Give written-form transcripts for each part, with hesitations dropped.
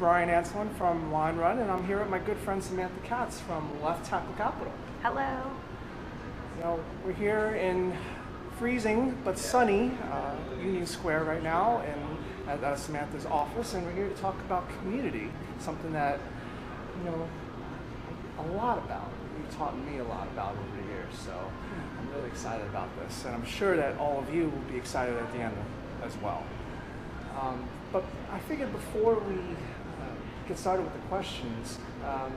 Brian Anselin from Line Run, and I'm here with my good friend Samantha Katz from Left Tackle Capital. Hello. You know, we're here in freezing but sunny Union Square right now, and at Samantha's office, and we're here to talk about community, something that you know a lot about. You've taught me a lot about over the years, so I'm really excited about this, and I'm sure that all of you will be excited at the end as well. But I figured before we get started with the questions, I'd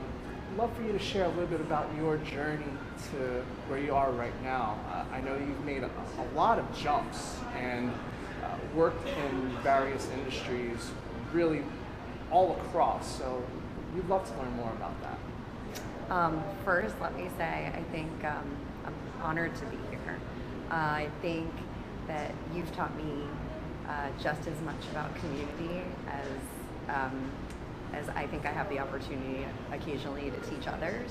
love for you to share a little bit about your journey to where you are right now. I know you've made a lot of jumps and worked in various industries, really all across, so we'd love to learn more about that. First, let me say, I think I'm honored to be here. I think that you've taught me just as much about community as I think I have the opportunity occasionally to teach others.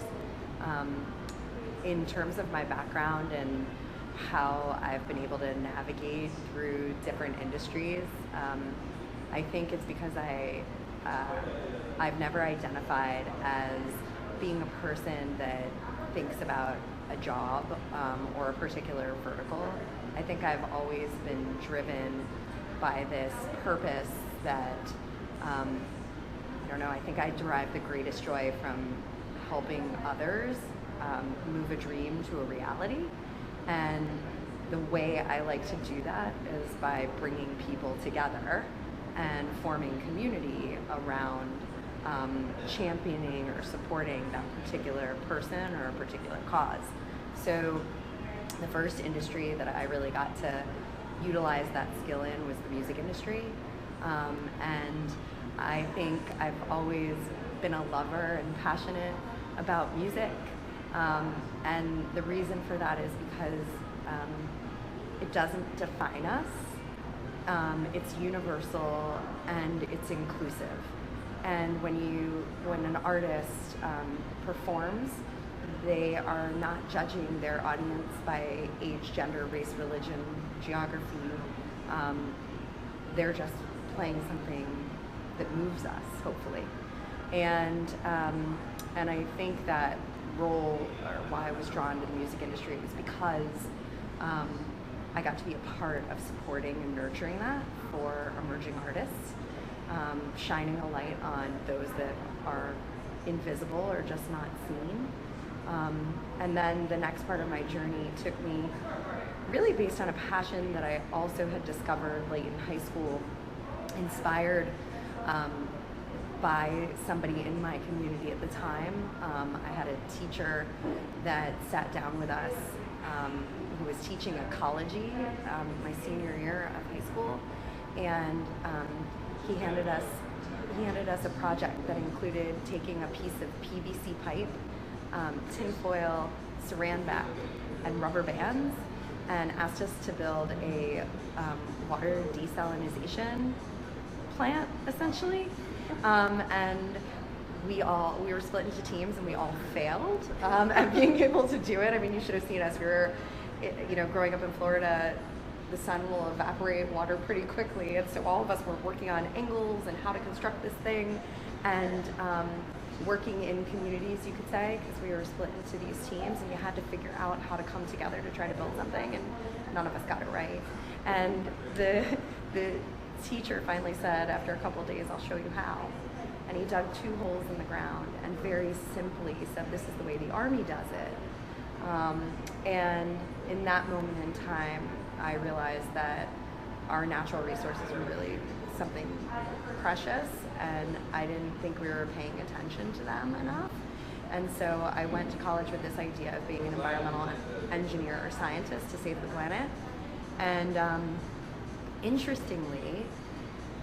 In terms of my background and how I've been able to navigate through different industries, I think it's because I've never identified as being a person that thinks about a job or a particular vertical. I think I've always been driven by this purpose that, I don't know, I think I derive the greatest joy from helping others move a dream to a reality. And the way I like to do that is by bringing people together and forming community around championing or supporting that particular person or a particular cause. So the first industry that I really got to utilize that skill in was the music industry. And I think I've always been a lover and passionate about music. And the reason for that is because it doesn't define us. It's universal and it's inclusive. And when an artist performs, they are not judging their audience by age, gender, race, religion, geography. They're just playing something that moves us, hopefully. And I think that role, or why I was drawn to the music industry, was because I got to be a part of supporting and nurturing that for emerging artists, shining a light on those that are invisible or just not seen. And then the next part of my journey took me really based on a passion that I also had discovered late in high school, inspired by somebody in my community at the time. I had a teacher that sat down with us who was teaching ecology my senior year of high school, and he handed us a project that included taking a piece of PVC pipe, tinfoil, saran wrap, and rubber bands, and asked us to build a water desalination plant, essentially. And we were split into teams, and we all failed at being able to do it. I mean, you should have seen us. We were, growing up in Florida, the sun will evaporate water pretty quickly, and so all of us were working on angles and how to construct this thing, and working in communities, you could say, because we were split into these teams, and you had to figure out how to come together to try to build something, and none of us got it right. And the teacher finally said, after a couple of days, "I'll show you how." And he dug 2 holes in the ground and very simply said, "This is the way the Army does it." And in that moment in time, I realized that our natural resources were really something precious, and I didn't think we were paying attention to them enough. And so I went to college with this idea of being an environmental engineer or scientist to save the planet. And interestingly,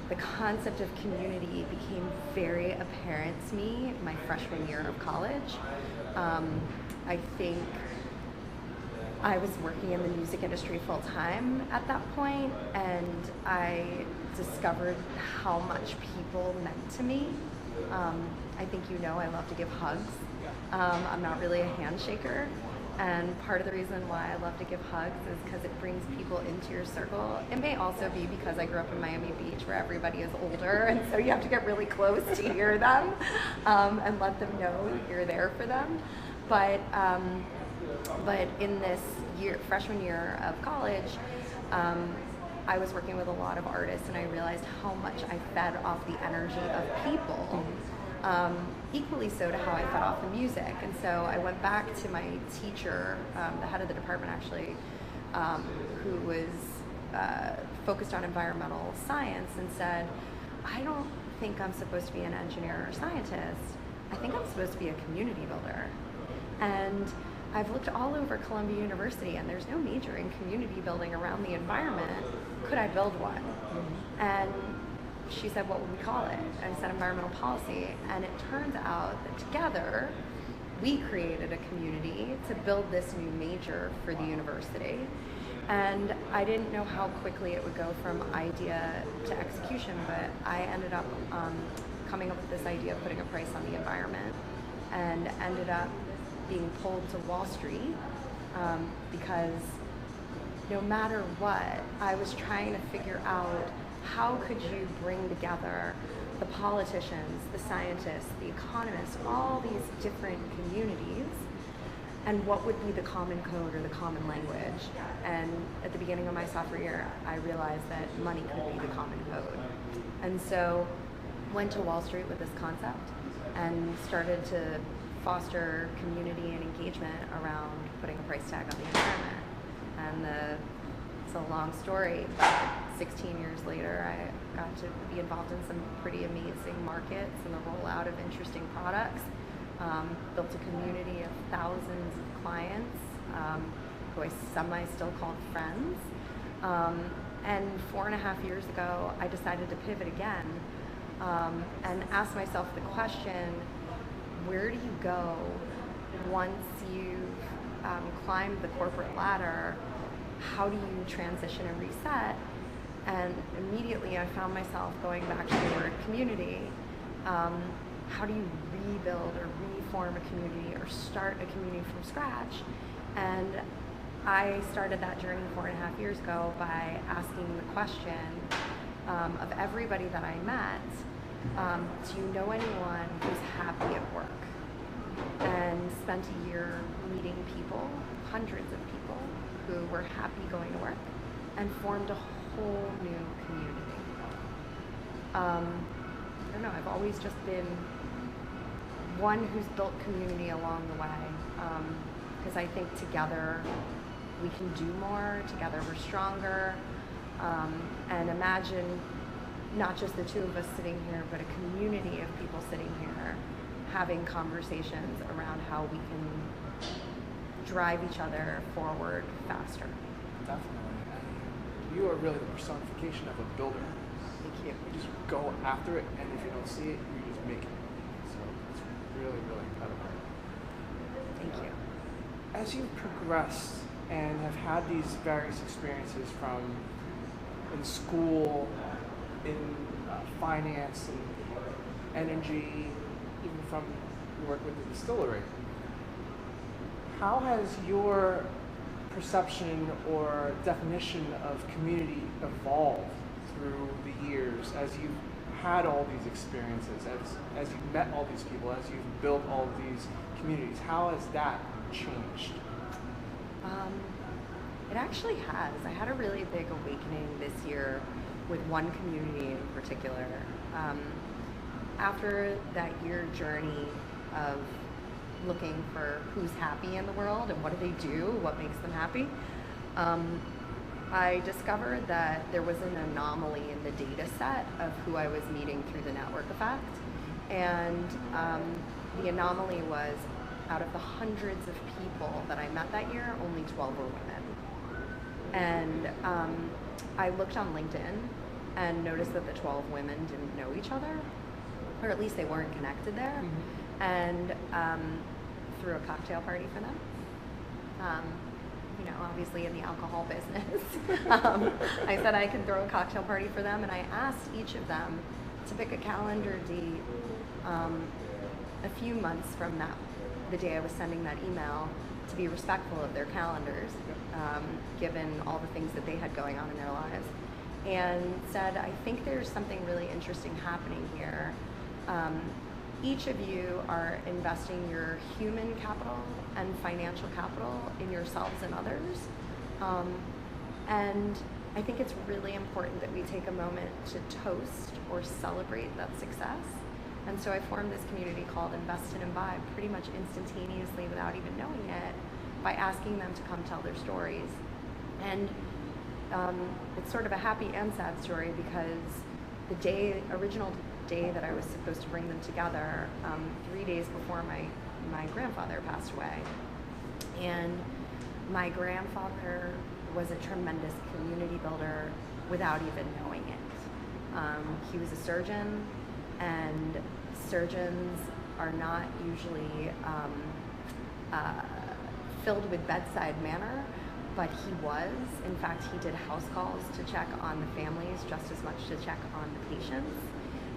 the concept of community became very apparent to me my freshman year of college. I think I was working in the music industry full time at that point, and I discovered how much people meant to me. I think I love to give hugs. I'm not really a handshaker, And part of the reason why I love to give hugs is because it brings people into your circle. It may also be because I grew up in Miami Beach where everybody is older, and so you have to get really close to hear them and let them know you're there for them. But in this freshman year of college, I was working with a lot of artists, and I realized how much I fed off the energy of people. Equally so to how I fed off the music. And so I went back to my teacher, the head of the department actually, who was focused on environmental science, and said, I don't think I'm supposed to be an engineer or scientist. I think I'm supposed to be a community builder. And I've looked all over Columbia University, and there's no major in community building around the environment. Could I build one? And she said, what would we call it? And I said, environmental policy. And it turns out that together, we created a community to build this new major for the university. And I didn't know how quickly it would go from idea to execution, but I ended up coming up with this idea of putting a price on the environment, and ended up being pulled to Wall Street because no matter what, I was trying to figure out how could you bring together the politicians, the scientists, the economists, all these different communities, and what would be the common code or the common language. And at the beginning of my sophomore year, I realized that money could be the common code. And so went to Wall Street with this concept and started to foster community and engagement around putting a price tag on the environment. And it's a long story, but 16 years later, I got to be involved in some pretty amazing markets and the rollout of interesting products. Built a community of thousands of clients who I still called friends. And 4.5 years ago, I decided to pivot again and ask myself the question, where do you go once you've climbed the corporate ladder? How do you transition and reset? And immediately I found myself going back to the word community. How do you rebuild or reform a community or start a community from scratch? And I started that journey 4.5 years ago by asking the question of everybody that I met, do you know anyone who's happy at work? And spent a year meeting people, hundreds of people, who were happy going to work, and formed a whole new community. I don't know, I've always just been one who's built community along the way, because I think together we can do more, together we're stronger, and imagine not just the two of us sitting here, but a community of people sitting here having conversations around how we can drive each other forward faster. Definitely. And you are really the personification of a builder. Thank you. You just go after it, and if you don't see it, you just make it. So it's really, really incredible. Thank you. As you've progressed and have had these various experiences from in school, in finance and energy, even from your work with the distillery, how has your perception or definition of community evolved through the years as you've had all these experiences, as you've met all these people, as you've built all of these communities? How has that changed? It actually has. I had a really big awakening this year with one community in particular. After that year journey of looking for who's happy in the world and what do they do, what makes them happy, I discovered that there was an anomaly in the data set of who I was meeting through the network effect. And the anomaly was, out of the hundreds of people that I met that year, only 12 were women. And I looked on LinkedIn and noticed that the 12 women didn't know each other, or at least they weren't connected there. Mm-hmm. And threw a cocktail party for them. Obviously in the alcohol business. I said I can throw a cocktail party for them, and I asked each of them to pick a calendar date a few months from the day I was sending that email, to be respectful of their calendars, given all the things that they had going on in their lives, and said, I think there's something really interesting happening here. Each of you are investing your human capital and financial capital in yourselves and others. And I think it's really important that we take a moment to toast or celebrate that success. And so I formed this community called Invest and Imbibe pretty much instantaneously without even knowing it, by asking them to come tell their stories. And it's sort of a happy and sad story, because the original day that I was supposed to bring them together, 3 days before my grandfather passed away. And my grandfather was a tremendous community builder without even knowing it. He was a surgeon, and surgeons are not usually filled with bedside manner, but he was. In fact, he did house calls to check on the families just as much to check on the patients.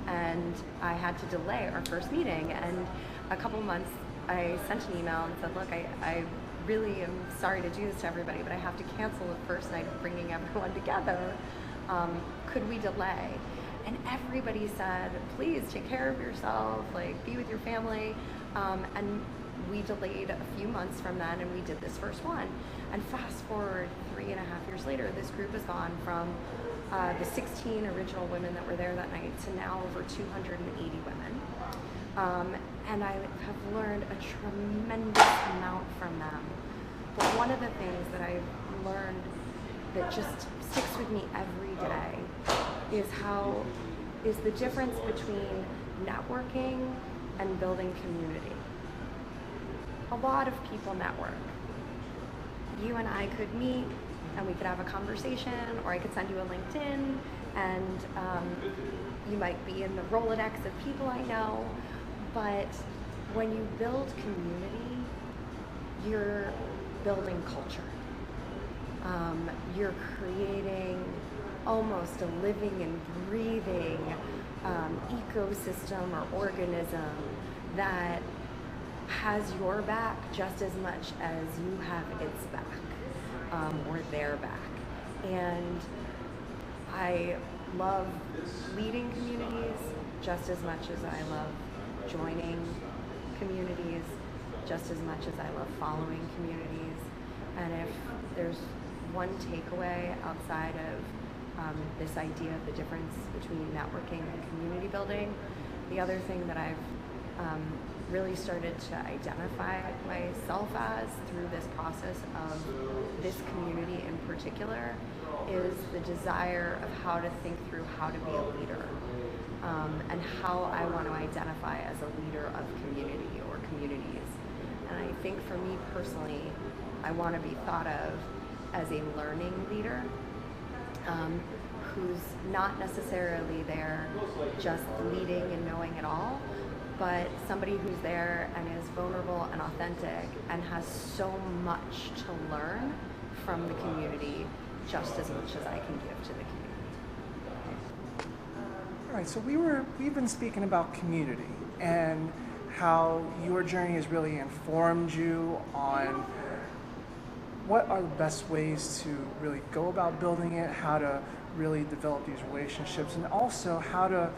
And I had to delay our first meeting, and a couple months I sent an email and said, look, I really am sorry to do this to everybody, but I have to cancel the first night of bringing everyone together. Could we delay? And everybody said, please take care of yourself, like be with your family. And we delayed a few months from then, and we did this first one. And fast forward 3.5 years later, this group has gone from the 16 original women that were there that night to now over 280 women. And I have learned a tremendous amount from them. But one of the things that I've learned that just sticks with me every day is the difference between networking and building community. A lot of people network. You and I could meet and we could have a conversation, or I could send you a LinkedIn, and you might be in the Rolodex of people I know. But when you build community, you're building culture. You're creating almost a living and breathing ecosystem or organism that has your back just as much as you have its back, or their back. And I love leading communities just as much as I love joining communities, just as much as I love following communities. And if there's one takeaway outside of this idea of the difference between networking and community building, the other thing that I've really started to identify myself as through this process of this community in particular is the desire of how to think through how to be a leader, and how I want to identify as a leader of community or communities. And I think for me personally, I want to be thought of as a learning leader, who's not necessarily there just leading and knowing it all, but somebody who's there and is vulnerable and authentic and has so much to learn from the community, just as much as I can give to the community. All right, so we've been speaking about community and how your journey has really informed you on what are the best ways to really go about building it, how to really develop these relationships, and also how to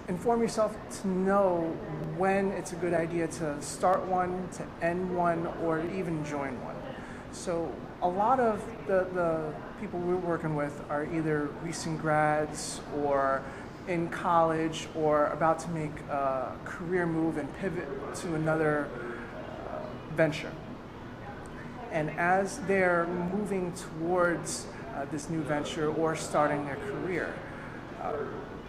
inform yourself to know when it's a good idea to start one, to end one, or even join one. So a lot of the people we're working with are either recent grads or in college or about to make a career move and pivot to another venture. And as they're moving towards this new venture or starting their career,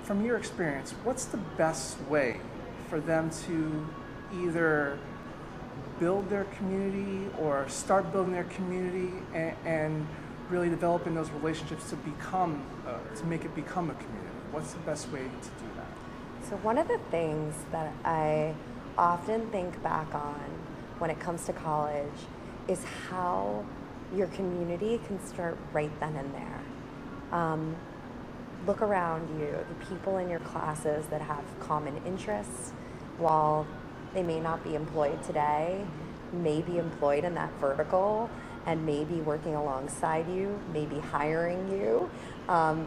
from your experience, what's the best way for them to either build their community or start building their community and really developing those relationships to make it become a community? What's the best way to do that? So one of the things that I often think back on when it comes to college is how your community can start right then and there. Look around you, the people in your classes that have common interests, while they may not be employed today, may be employed in that vertical and maybe working alongside you, maybe hiring you,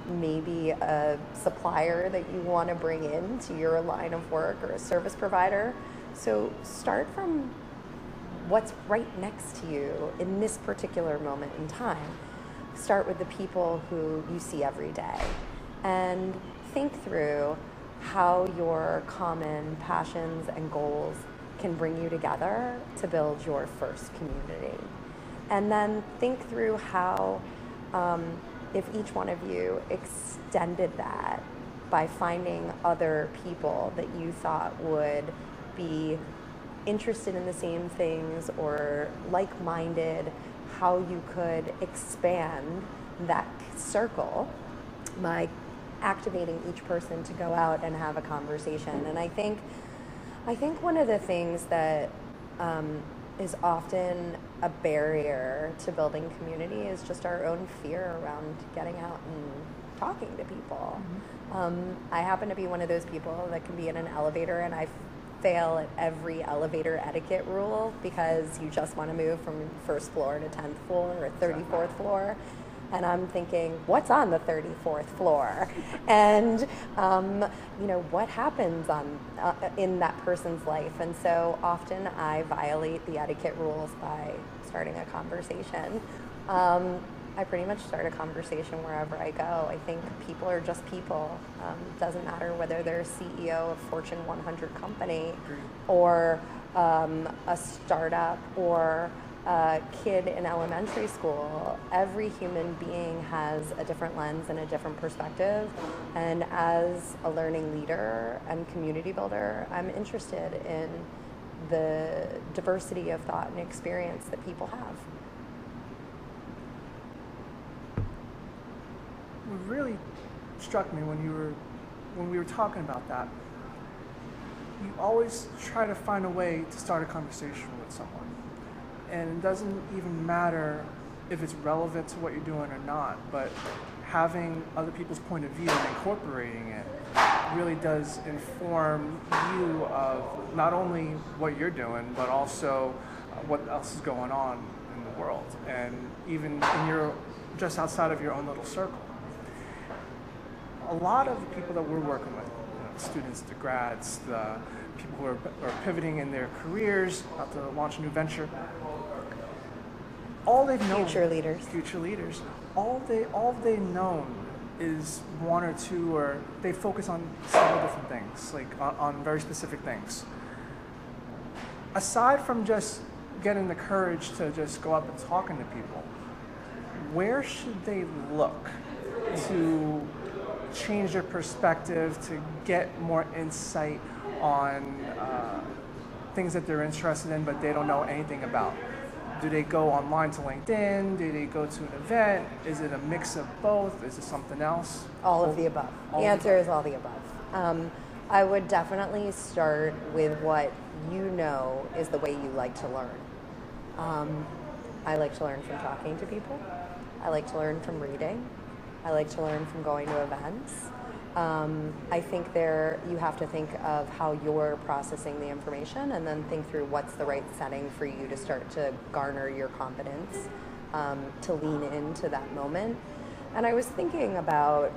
maybe a supplier that you want to bring in to your line of work or a service provider. So start from what's right next to you in this particular moment in time. Start with the people who you see every day and think through how your common passions and goals can bring you together to build your first community. And then think through how, if each one of you extended that by finding other people that you thought would be interested in the same things or like-minded, how you could expand that circle by activating each person to go out and have a conversation. And I think one of the things that is often a barrier to building community is just our own fear around getting out and talking to people. I happen to be one of those people that can be in an elevator and I fail at every elevator etiquette rule because you just want to move from first floor to 10th floor or 34th floor. And I'm thinking, what's on the 34th floor? And, what happens in that person's life? And so often I violate the etiquette rules by starting a conversation. I pretty much start a conversation wherever I go. I think people are just people. Doesn't matter whether they're a CEO of Fortune 100 company or a startup or a kid in elementary school. Every human being has a different lens and a different perspective. And as a learning leader and community builder, I'm interested in the diversity of thought and experience that people have. What really struck me when we were talking about that, you always try to find a way to start a conversation with someone. And it doesn't even matter if it's relevant to what you're doing or not, but having other people's point of view and incorporating it really does inform you of not only what you're doing, but also what else is going on in the world, and even just outside of your own little circle. A lot of the people that we're working with, students, the grads, the people who are pivoting in their careers, about to launch a new venture, all they've known, future leaders, all they've known is one or two, or they focus on several different things, like on very specific things. Aside from just getting the courage to just go up and talking to people, where should they look to change their perspective, to get more insight on things that they're interested in but they don't know anything about? Do they go online to LinkedIn? Do they go to an event? Is it a mix of both? Is it something else? All of the above. The answer is all the above. I would definitely start with what you know is the way you like to learn. I like to learn from talking to people. I like to learn from reading. I like to learn from going to events. I think you have to think of how you're processing the information and then think through what's the right setting for you to start to garner your confidence, to lean into that moment. And I was thinking about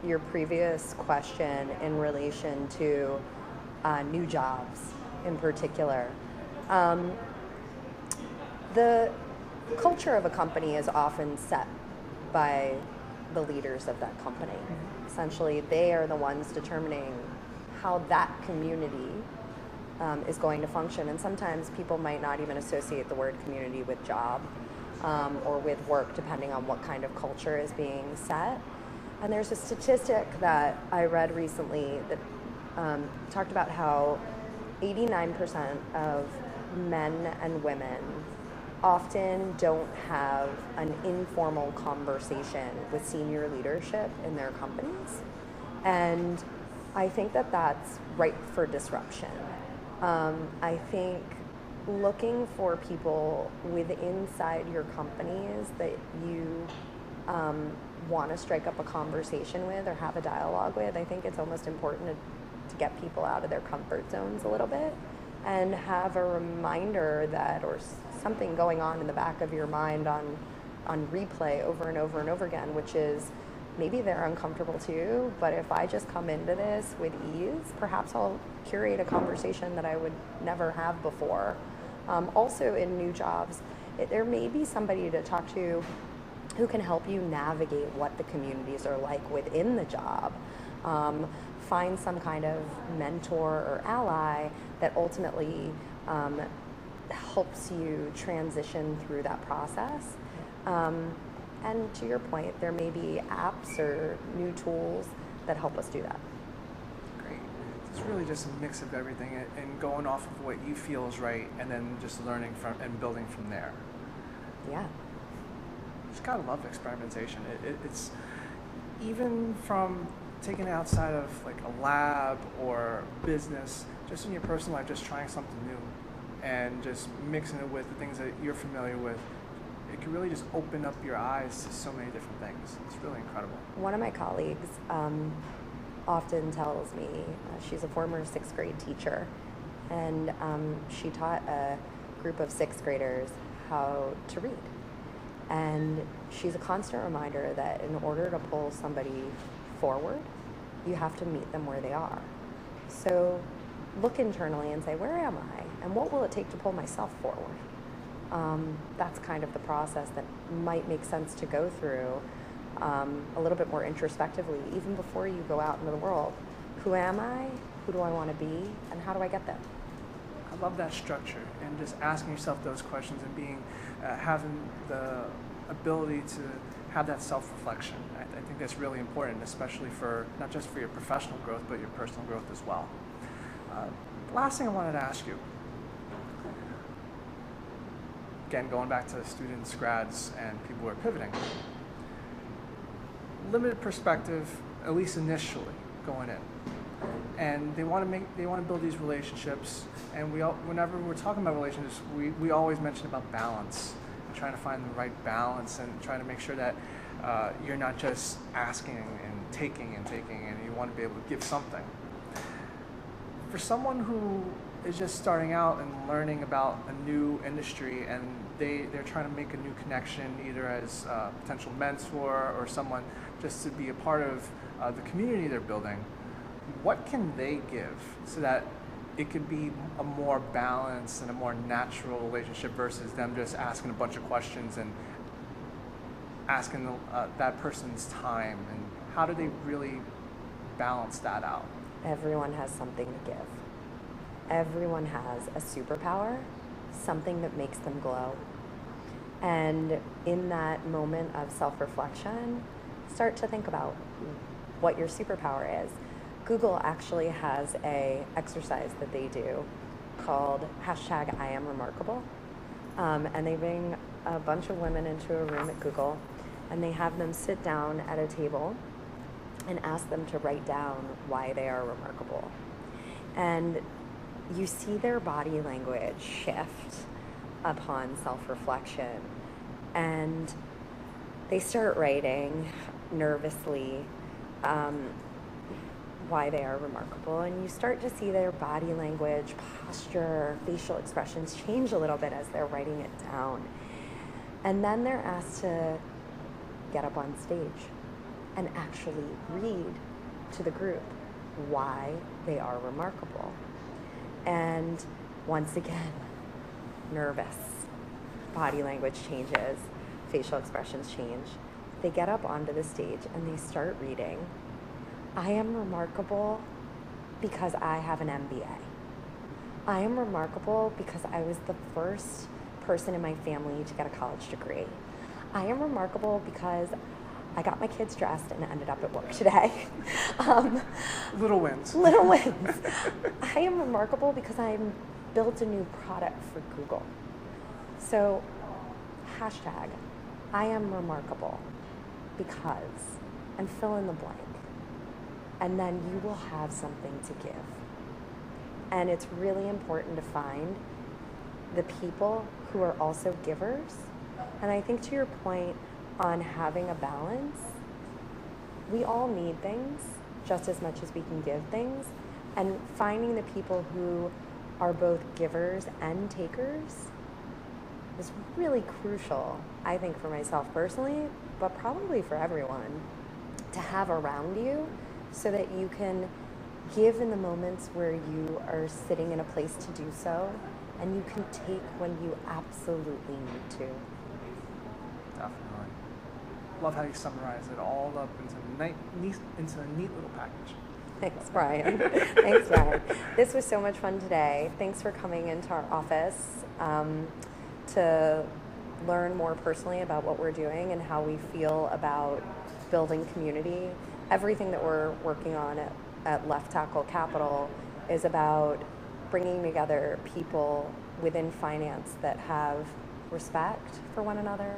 your previous question in relation to new jobs in particular. The culture of a company is often set by the leaders of that company. Essentially, they are the ones determining how that community is going to function. And sometimes people might not even associate the word community with job or with work, depending on what kind of culture is being set. And there's a statistic that I read recently that talked about how 89% of men and women often don't have an informal conversation with senior leadership in their companies. And I think that that's ripe for disruption. I think looking for people inside your companies that you want to strike up a conversation with or have a dialogue with, I think it's almost important to get people out of their comfort zones a little bit and have a reminder that, or something going on in the back of your mind on replay over and over and over again, which is maybe they're uncomfortable too, but if I just come into this with ease, perhaps I'll curate a conversation that I would never have before. Also in new jobs, there may be somebody to talk to who can help you navigate what the communities are like within the job. Find some kind of mentor or ally that ultimately helps you transition through that process. And to your point, there may be apps or new tools that help us do that. Great. It's really just a mix of everything and going off of what you feel is right and then just learning from and building from there. Yeah. Just gotta love experimentation. It's even from taking it outside of like a lab or business, just in your personal life, just trying something new and just mixing it with the things that you're familiar with. It can really just open up your eyes to so many different things. It's really incredible. One of my colleagues often tells me, she's a former sixth grade teacher, and she taught a group of sixth graders how to read. And she's a constant reminder that in order to pull somebody forward, you have to meet them where they are. So look internally and say, where am I? And what will it take to pull myself forward? That's kind of the process that might make sense to go through a little bit more introspectively, even before you go out into the world. Who am I? Who do I want to be? And how do I get there? I love that structure and just asking yourself those questions and being, having the ability to have that self-reflection. I think that's really important, especially for not just for your professional growth, but your personal growth as well. Last thing I wanted to ask you, again, going back to students, grads, and people who are pivoting. Limited perspective, at least initially, going in. And they want to build these relationships, and whenever we're talking about relationships, we always mention about balance, and trying to find the right balance, and trying to make sure that you're not just asking and taking, and you want to be able to give something. For someone who is just starting out and learning about a new industry, and they're trying to make a new connection, either as a potential mentor or someone just to be a part of the community they're building, what can they give so that it could be a more balanced and a more natural relationship versus them just asking a bunch of questions and asking that person's time? And how do they really balance that out? Everyone has something to give. Everyone has a superpower, something that makes them glow. And in that moment of self-reflection, start to think about what your superpower is. Google actually has an exercise that they do called #IamRemarkable. And they bring a bunch of women into a room at Google, and they have them sit down at a table and ask them to write down why they are remarkable. And you see their body language shift upon self-reflection, and they start writing nervously why they are remarkable, and you start to see their body language, posture, facial expressions change a little bit as they're writing it down. And then they're asked to get up on stage and actually read to the group why they are remarkable. And once again, nervous, body language changes, facial expressions change. They get up onto the stage and they start reading, I am remarkable because I have an MBA. I am remarkable because I was the first person in my family to get a college degree. I am remarkable because I got my kids dressed and ended up at work today. Little wins. Little wins. I am remarkable because I built a new product for Google. So, #I am remarkable because, and fill in the blank. And then you will have something to give. And it's really important to find the people who are also givers. And I think to your point on having a balance, we all need things just as much as we can give things. And finding the people who are both givers and takers is really crucial, I think, for myself personally, but probably for everyone, to have around you so that you can give in the moments where you are sitting in a place to do so, and you can take when you absolutely need to. Definitely. Love how you summarize it all up into a neat little package. Thanks, Brian. Thanks, Brian. This was so much fun today. Thanks for coming into our office to learn more personally about what we're doing and how we feel about building community. Everything that we're working on at Left Tackle Capital is about bringing together people within finance that have respect for one another,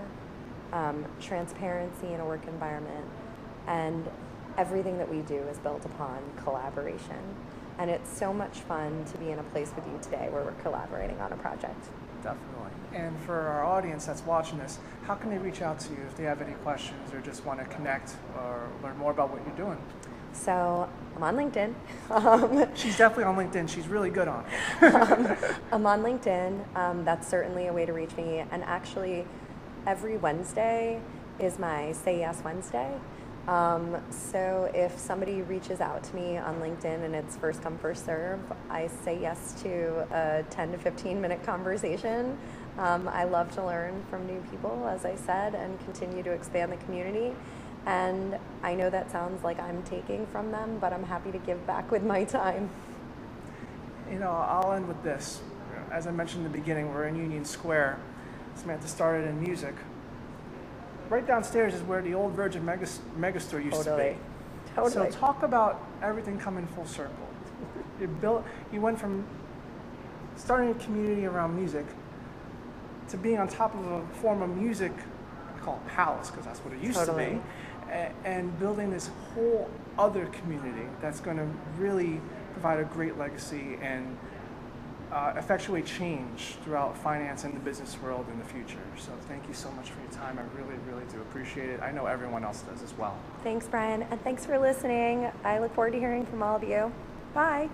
transparency in a work environment, and everything that we do is built upon collaboration. And it's so much fun to be in a place with you today where we're collaborating on a project. Definitely. And for our audience that's watching this, how can they reach out to you if they have any questions or just want to connect or learn more about what you're doing? So I'm on LinkedIn. She's definitely on LinkedIn. She's really good on it. I'm on LinkedIn. That's certainly a way to reach me. And actually, every Wednesday is my Say Yes Wednesday. So if somebody reaches out to me on LinkedIn and it's first come, first serve, I say yes to a 10 to 15 minute conversation. I love to learn from new people, as I said, and continue to expand the community. And I know that sounds like I'm taking from them, but I'm happy to give back with my time. You know, I'll end with this. As I mentioned in the beginning, we're in Union Square. Samantha started in music. Right downstairs is where the old Virgin Megastore used to be. Totally. So talk about everything coming full circle. You went from starting a community around music to being on top of a form of music, I call it palace because that's what it used to be, and building this whole other community that's going to really provide a great legacy and effectuate change throughout finance and the business world in the future. So thank you so much for your time. I really, really do appreciate it. I know everyone else does as well. Thanks, Brian, and thanks for listening. I look forward to hearing from all of you. Bye.